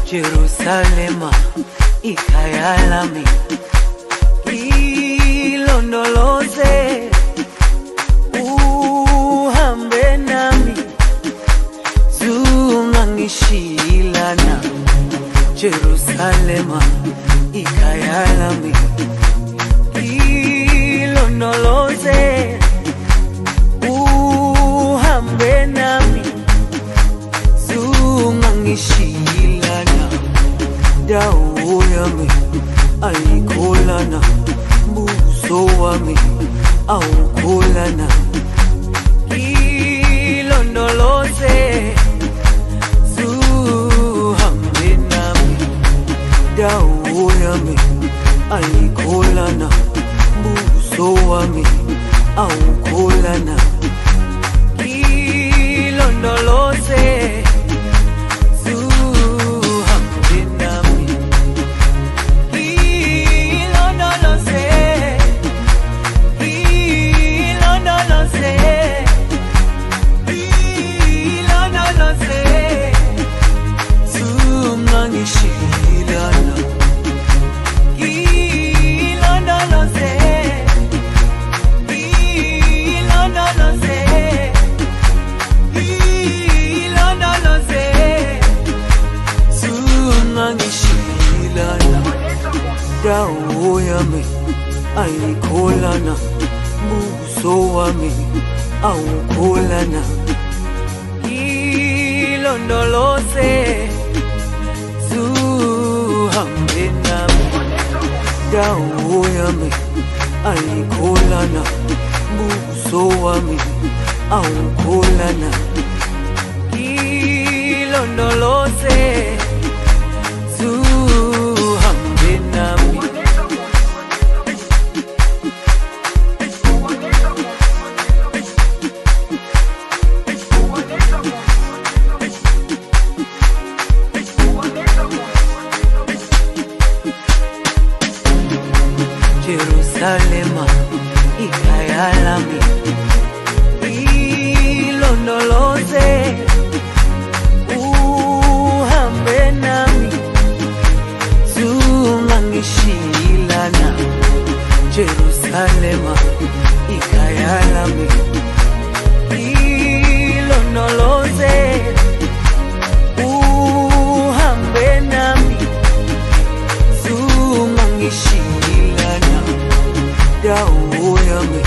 Jerusalema ikhaya lami, ilondoloze uhambe nami, zungangishilana. Jerusalema ikhaya lami, ilondoloze uhambe nami, zungangishilana. Dawo yami ayikholana, buso wami awukholana. Ilondoloze zuhambe nami, dawo yami ayikholana, buso wami awukholana. Ilondoloze dawo yami ayikholana, buso wami awukholana. Ilondoloze zuhambe nami, dawo yami ayikholana, buso wami awukholana. Ilondoloze zuhambe nami. Jerusalema ikhaya lami, ilondoloze uhambe nami, zungangishilana. Jerusalema ikhaya lami, ilondoloze uhambe nami, zungangishilana. Dawo yami